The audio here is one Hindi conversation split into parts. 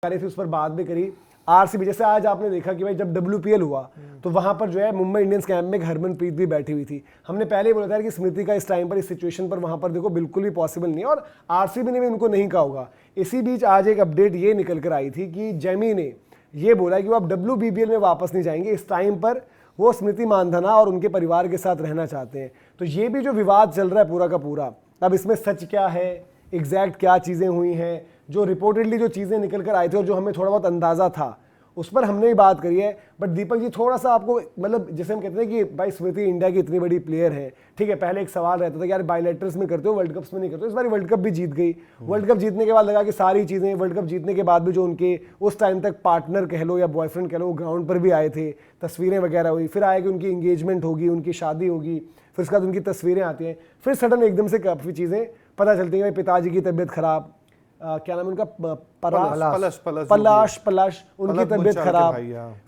थी उस पर बात भी करी। आरसीबी जैसे आज आपने देखा कि भाई जब WPL हुआ तो वहां पर जो है मुंबई इंडियंस कैंप में हरमनप्रीत भी बैठी हुई थी। हमने पहले ही बोला था कि स्मृति का इस टाइम पर इस सिचुएशन पर वहां पर देखो बिल्कुल भी पॉसिबल नहीं है और आरसीबी ने भी उनको नहीं कहा होगा। इसी बीच आज एक अपडेट ये निकल कर आई थी कि जेमी ने ये बोला कि वो अब WBBL में वापस नहीं जाएंगे। इस टाइम पर वो स्मृति मानधना और उनके परिवार के साथ रहना चाहते हैं। तो ये भी जो विवाद चल रहा है पूरा का पूरा, अब इसमें सच क्या है, एग्जैक्ट क्या चीज़ें हुई हैं, जो रिपोर्टेडली जो चीज़ें निकल कर आई थी और जो हमें थोड़ा बहुत अंदाज़ा था उस पर हमने ही बात करी है। बट दीपक जी थोड़ा सा आपको मतलब जैसे हम कहते हैं कि भाई स्मृति इंडिया की इतनी बड़ी प्लेयर है, ठीक है, पहले एक सवाल रहता था कि यार बायलैटरल्स में करते हो वर्ल्ड कप्स में नहीं करते हो। इस बार वर्ल्ड कप भी जीत गई। वर्ल्ड कप जीतने के बाद लगा कि सारी चीज़ें, वर्ल्ड कप जीतने के बाद भी जो उनके उस टाइम तक पार्टनर कह लो या बॉयफ्रेंड कह लो वो ग्राउंड पर भी आए थे, तस्वीरें वगैरह हुई, फिर आए कि उनकी इंगेजमेंट होगी, उनकी शादी होगी, फिर उसके बाद उनकी तस्वीरें आती हैं, फिर सडन एकदम से काफ़ी चीज़ें पता चलती हैं। पिताजी की तबीयत खराब, क्या नाम है उनका, पलाश उनकी तबीयत खराब,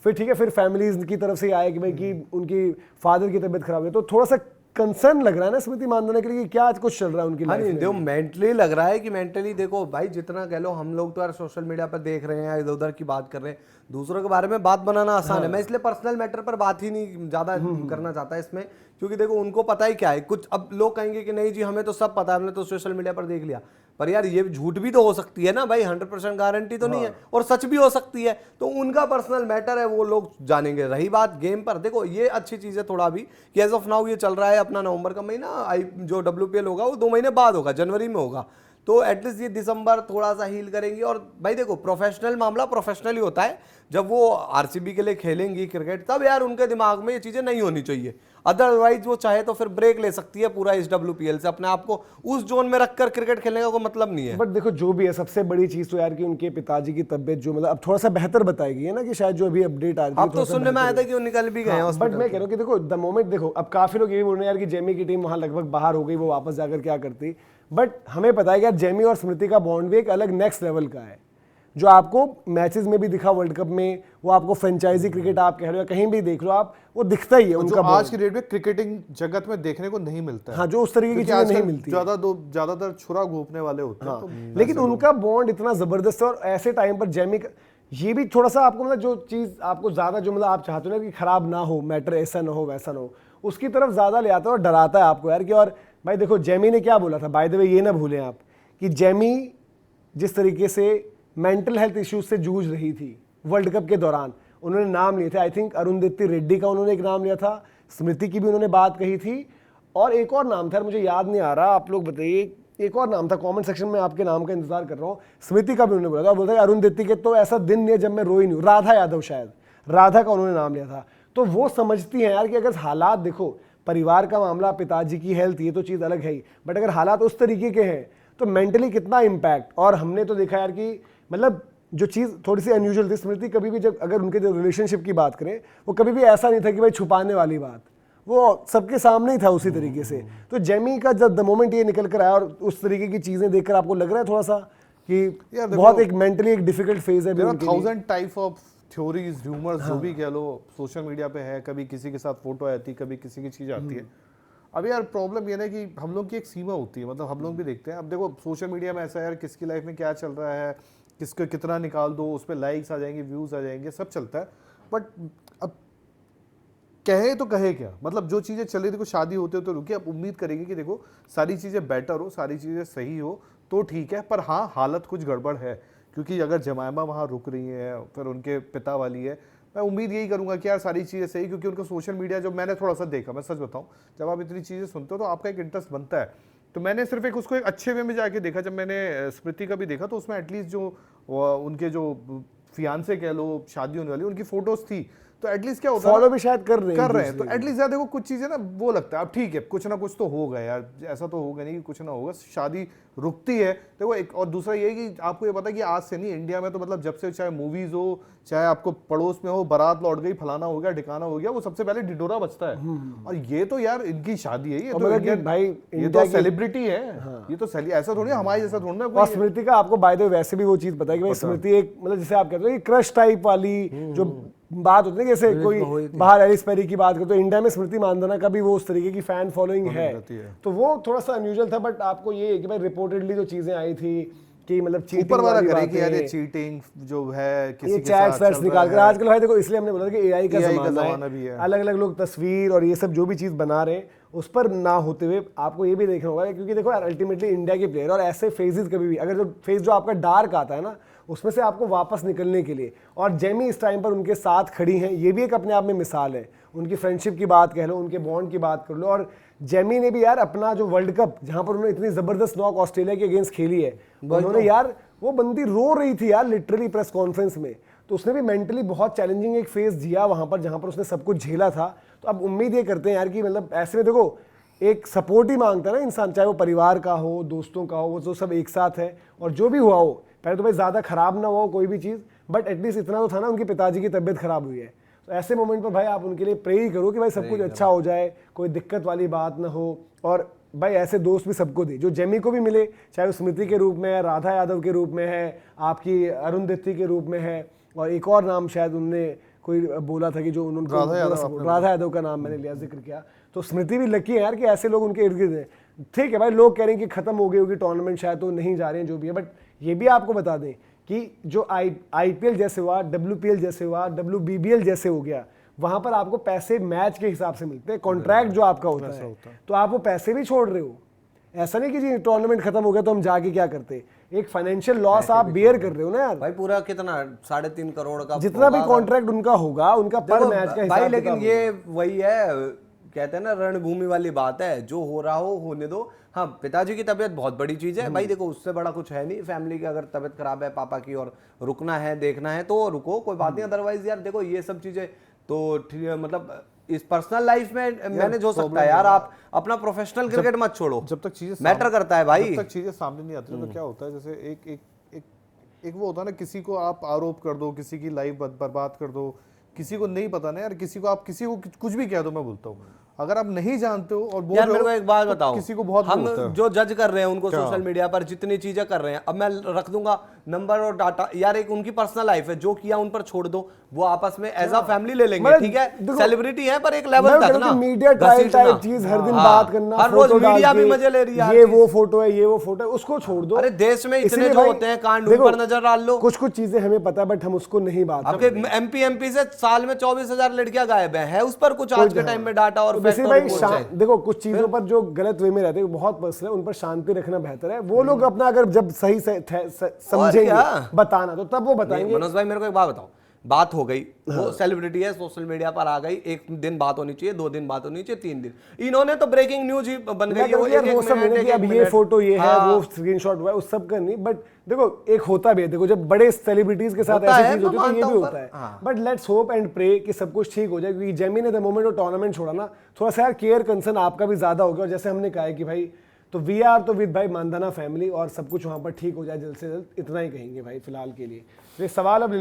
फिर ठीक है, फिर फैमिलीज की तरफ से आए कि भाई कि उनकी फादर की तबीयत खराब है। तो थोड़ा सा कंसर्न लग रहा है ना स्मृति मानधना के लिए कि क्या आज कुछ चल रहा है उनकी लाइफ में। देखो मेंटली लग रहा है कि मेंटली देखो भाई जितना कह लो हम लोग तो यार सोशल मीडिया पर देख रहे हैं, इधर उधर की बात कर रहे हैं, दूसरों के बारे में बात बनाना आसान है। मैं इसलिए पर्सनल मैटर पर बात ही नहीं ज्यादा करना चाहता इसमें, क्योंकि देखो उनको पता ही क्या है। कुछ अब लोग कहेंगे कि नहीं जी हमें तो सब पता है, हमने तो सोशल मीडिया पर देख लिया, पर यार ये झूठ भी तो हो सकती है ना भाई, 100% गारंटी तो नहीं है, और सच भी हो सकती है। तो उनका पर्सनल मैटर है, वो लोग जानेंगे। रही बात गेम पर, देखो ये अच्छी चीज है थोड़ा भी कि एज ऑफ नाउ ये चल रहा है अपना नवंबर का महीना, जो WPL होगा वो 2 महीने बाद होगा, जनवरी में होगा। तो एटलीस्ट ये दिसंबर थोड़ा सा हील करेंगे। और भाई देखो प्रोफेशनल मामला प्रोफेशनल ही होता है, जब वो आरसीबी के लिए खेलेंगी क्रिकेट तब यार उनके दिमाग में ये चीजें नहीं होनी चाहिए। अदरवाइज वो चाहे तो फिर ब्रेक ले सकती है पूरा इस WPL से, अपने आप को उस जोन में रखकर क्रिकेट खेलने का कोई मतलब नहीं है। बट देखो जो भी है सबसे बड़ी चीज तो यार कि उनके पिताजी की तबीयत जो मतलब अब थोड़ा सा बेहतर बताई गई है ना, कि शायद जो अभी अपडेट आ रही है अब तो सुनने में आया था कि वो निकल भी गए। बट मैं कह रहा हूँ कि देखो द मोमेंट, देखो अब काफी लोग ये भी बोल रहे हैं यार कि जेमी की टीम वहां लगभग बाहर हो गई, वो वापस जाकर क्या करती। बट हमें पता है कि यार जेमी और स्मृति का बॉन्ड भी एक अलग नेक्स्ट लेवल का है, जो आपको मैचेस में भी दिखा वर्ल्ड कप में, वो आपको फ्रेंचाइजी क्रिकेट आप कह रहे हो कहीं भी देख लो आप, वो दिखता ही है उनका। आज की डेट में क्रिकेटिंग जगत में देखने को नहीं मिलता है। हाँ, जो उस तरीके की चीजें नहीं मिलती, ज्यादातर छुरा घोपने वाले होते हैं। हाँ, तो लेकिन उनका बॉन्ड इतना जबरदस्त है। और ऐसे टाइम पर जेमी का ये भी थोड़ा सा आपको मतलब जो चीज आपको ज्यादा जो मतलब आप चाहते हो ना कि खराब ना हो मैटर, ऐसा ना हो वैसा ना हो, उसकी तरफ ज्यादा ले आता है और डराता है आपको यार कि। और भाई देखो जेमी ने क्या बोला था, बाय द वे ये ना भूलें आप कि जेमी जिस तरीके से मेंटल हेल्थ इश्यूज से जूझ रही थी वर्ल्ड कप के दौरान, उन्होंने नाम लिए थे, आई थिंक अरुंधति रेड्डी का उन्होंने एक नाम लिया था, स्मृति की भी उन्होंने बात कही थी, और एक और नाम था मुझे याद नहीं आ रहा, आप लोग बताइए, एक और नाम था, कमेंट सेक्शन में आपके नाम का इंतजार कर रहा हूँ। स्मृति का भी उन्होंने बोला था, बोलता है अरुंधति के तो ऐसा दिन नहीं है जब मैं रोई नहीं हूँ। राधा यादव, शायद राधा का उन्होंने नाम लिया था। तो वो समझती हैं यार कि अगर हालात देखो, परिवार का मामला, पिताजी की हेल्थ, ये तो चीज़ अलग है ही, बट अगर हालात उस तरीके के हैं तो मेंटली कितना इम्पैक्ट। और हमने तो देखा यार कि मतलब जो चीज़ थोड़ी सी अनयूजुअल थी, स्मृति कभी भी जब अगर उनके जो रिलेशनशिप की बात करें, वो कभी भी ऐसा नहीं था कि भाई छुपाने वाली बात, वो सबके सामने ही था उसी तरीके से। तो जेमी का जब द मोमेंट ये निकल कर आया और उस तरीके की चीज़ें देखकर आपको लग रहा है थोड़ा सा कि बहुत एक मेंटली एक डिफिकल्ट फेज है। 1000 टाइप ऑफ थ्योरीज, र्यूमर्स, जो भी कह लो सोशल मीडिया पे है। कभी किसी के साथ फोटो आती है, कभी किसी की चीज़ आती है। अब यार प्रॉब्लम ये ना कि हम लोग की एक सीमा होती है, मतलब हम लोग भी देखते हैं। अब देखो सोशल मीडिया में ऐसा है यार, किसकी लाइफ में क्या चल रहा है, किसको कितना निकाल दो, उस पर लाइक्स आ जाएंगे, व्यूज आ जाएंगे, सब चलता है। बट अब कहे तो कहे क्या, मतलब जो चीज़ें चल रही, देखो शादी होते हो तो रुकी, अब उम्मीद करेंगे कि देखो सारी चीज़ें बेटर हो, सारी चीज़ें सही हो तो ठीक है। पर हाँ, हालत कुछ गड़बड़ है, क्योंकि अगर जमायमा वहाँ रुक रही है, फिर उनके पिता वाली है, मैं उम्मीद यही करूंगा कि यार सारी चीज़ें सही, क्योंकि उनका सोशल मीडिया जब मैंने थोड़ा सा देखा, मैं सच बताऊं, जब आप इतनी चीज़ें सुनते हो तो आपका एक इंटरेस्ट बनता है। तो मैंने सिर्फ एक उसको एक अच्छे वे में जाके देखा। जब मैंने स्मृति का भी देखा तो उसमें एटलीस्ट जो उनके जो फियांसे कह लो, शादी होने वाली, उनकी फोटोज थी, तो एटलीस्ट क्या होता है, फॉलो भी शायद कर रहे हैं। तो एटलीस्ट यार देखो कुछ चीजें ना वो लगता है अब ठीक है, कुछ ना कुछ तो होगा यार, ऐसा तो होगा नहीं कि कुछ ना होगा, शादी रुकती है। देखो एक और दूसरा ये कि आपको ये पता है कि आज से नहीं, इंडिया में तो मतलब जब से चाहे मूवीज हो, चाहे आपको पड़ोस में हो, बारात लौट गई, फलाना हो गया, ठिकाना हो गया, वो सबसे पहले ढिढोरा बजता है। और ये तो यार इनकी शादी है, ये तो इंडियन भाई, ये तो सेलिब्रिटी है। ये तो ऐसा थोड़ी हमारे जैसा थोड़ी ना। और स्मृति का आपको बाय द वे वैसे भी वो चीज पता है कि भाई स्मृति एक मतलब जैसे आप कहते हो क्रश टाइप वाली जो बात होती है, जैसे कोई बाहर एलिस पेरी की बात करते तो इंडिया में स्मृति मानधना का भी वो उस तरीके की फैन फॉलोइंग है। तो वो थोड़ा सा अनयूजुअल था। बट आपको ये है कि भाई रिपोर्टेडली जो चीजें आई थी कि मतलब चीटिंग ऊपर वाला वाली करे कि यार ये बातें, चीटिंग जो है किसी ये के चैट्स साथ वैट्स चल निकाल रहा कर है। आजकल भाई देखो, इसलिए हमने बोला था कि एआई का AI का ज़माना ज़माना भी है, है। अलग अलग लोग तस्वीर और ये सब जो भी चीज़ बना रहे हैं उस पर ना होते हुए आपको ये भी देखना होगा, क्योंकि देखो यार अल्टीमेटली इंडिया के प्लेयर और ऐसे फेजेस कभी भी, अगर जो फेज जो आपका डार्क आता है ना उसमें से आपको वापस निकलने के लिए, और जेमी इस टाइम पर उनके साथ खड़ी हैं, ये भी एक अपने आप में मिसाल है। उनकी फ्रेंडशिप की बात कह लो, उनके बॉन्ड की बात कर लो, और जेमी ने भी यार अपना जो वर्ल्ड कप जहां पर उन्होंने इतनी जबरदस्त नॉक ऑस्ट्रेलिया के अगेंस्ट खेली है, उन्होंने यार वो बंदी रो रही थी यार लिटरली प्रेस कॉन्फ्रेंस में, तो उसने भी मेंटली बहुत चैलेंजिंग एक फेज जिया वहां पर जहां पर उसने सब कुछ झेला था। तो अब उम्मीद ये करते हैं यार कि मतलब ऐसे में देखो एक सपोर्ट ही मांगता है ना इंसान, चाहे वो परिवार का हो, दोस्तों का हो, वो तो सब एक साथ है, और जो भी हुआ हो, पहले तो भाई ज़्यादा खराब ना हो कोई भी चीज़, बट एटलीस्ट इतना तो था ना उनके पिताजी की तबीयत खराब हुई है, तो ऐसे मोमेंट पर भाई आप उनके लिए प्रे ही करो कि भाई सब कुछ अच्छा हो जाए, कोई दिक्कत वाली बात ना हो। और भाई ऐसे दोस्त भी सबको दे, जो जेमी को भी मिले, चाहे वो स्मृति के रूप में है, राधा यादव के रूप में है, आपकी अरुंधति के रूप में है, और एक और नाम शायद उनने कोई बोला था कि जो उन्होंने राधा यादव का नाम मैंने लिया, जिक्र किया, तो स्मृति भी लकी है यार कि ऐसे लोग उनके इर्द गिर्द हैं। ठीक है भाई, लोग कह रहे हैं कि खत्म हो गई होगी टूर्नामेंट, शायद तो नहीं जा रहे हैं, जो भी है, बट ये भी आपको बता दें कि जो IPL जैसे हुआ, WPL जैसे हुआ, WBBL जैसे हो गया, वहां पर आपको पैसे मैच के हिसाब से मिलते हैं, कॉन्ट्रैक्ट जो आपका होता है, तो आप वो पैसे भी छोड़ रहे हो। ऐसा नहीं कि जी टूर्नामेंट खत्म हो गया तो हम जाके क्या करते, एक फाइनेंशियल लॉस आप बेयर कर रहे हो ना यार भाई। पूरा कितना 3.5 करोड़ का जितना भी कॉन्ट्रैक्ट उनका होगा, उनका पर मैच का हिसाब भाई। लेकिन ये वही है, कहते हैं ना रणभूमि वाली बात है, जो हो रहा हो होने दो। हाँ, पिताजी की तबीयत बहुत बड़ी चीज है भाई, देखो उससे बड़ा कुछ है नहीं। फैमिली की अगर तबीयत खराब है पापा की और रुकना है देखना है तो रुको, कोई बात नहीं। अदरवाइज यार देखो ये सब चीजें तो मतलब इस पर्सनल लाइफ में मैनेज हो सकता है यार, आप अपना प्रोफेशनल क्रिकेट मत छोड़ो, जब तक चीजें मैटर करता है भाई। जब तक चीजें सामने नहीं आती तो क्या होता है, जैसे एक वो होता है ना, किसी को आप आरोप कर दो, किसी की लाइफ बर्बाद कर दो, किसी को नहीं पता ना यार, किसी को कुछ भी कह दो, मैं बोलता हूँ अगर आप नहीं जानते हो और बोल यार रहे मेरे हो, को एक बात तो बताओ, किसी को बहुत हम होता है। जो जज कर रहे हैं उनको सोशल मीडिया पर जितनी चीजें कर रहे हैं, अब मैं रख दूंगा नंबर और डाटा, यार एक उनकी पर्सनल लाइफ है, जो किया उन पर छोड़ दो, वो आपस में एज अ फैमिली ले लेंगे, ठीक है, सेलिब्रिटी है पर एक लेवल तक ना। मीडिया ट्रायल टाइप चीज हर दिन बात करना, हर रोज मीडिया भी मजे ले रही है, ये वो फोटो है, ये वो फोटो है, उसको छोड़ दो। अरे देश में इतने जो होते हैं कांड, उन पर नजर डाल लो। कुछ चीजें हमें पता है बट हम उसको नहीं बात आपके MP से साल में 24,000 लड़कियां गायब है उस पर कुछ आज के टाइम में डाटा और देखो कुछ चीजों पर जो गलत वे में रहते हैं बहुत पर्सनल है, उन पर शांति रखना बेहतर है। वो लोग अपना अगर जब सही समझेंगे बताना तो तब वो बताएंगे। मनोज भाई मेरे को एक बात बताओ, बात हो गई, वो सेलिब्रिटी है, सोशल मीडिया पर आ गई, एक दिन बात होनी चाहिए, 2 दिन बात होनी चाहिए, 3 दिन, इन्होंने तो ब्रेकिंग न्यूज ही बन गई है। वो अब ये फोटो ये है, वो स्क्रीनशॉट हुआ है, उस सब का नहीं, बट देखो एक होता भी है, देखो जब बड़े सेलिब्रिटीज के साथ ऐसी चीज होती है तो ये भी होता है, but let's hope and pray कि सब कुछ ठीक हो जाए, क्योंकि जेमी ने द मोमेंट वो टूर्नामेंट छोड़ा ना, थोड़ा सा यार केयर कंसर्न आपका भी ज्यादा हो गया, और जैसे हमने कहा है कि भाई तो वी आर तो विद भाई मानधना फैमिली, और सब कुछ वहां पर ठीक हो जाए जल्द से जल्द, इतना ही कहेंगे भाई फिलहाल के लिए। ये सवाल अब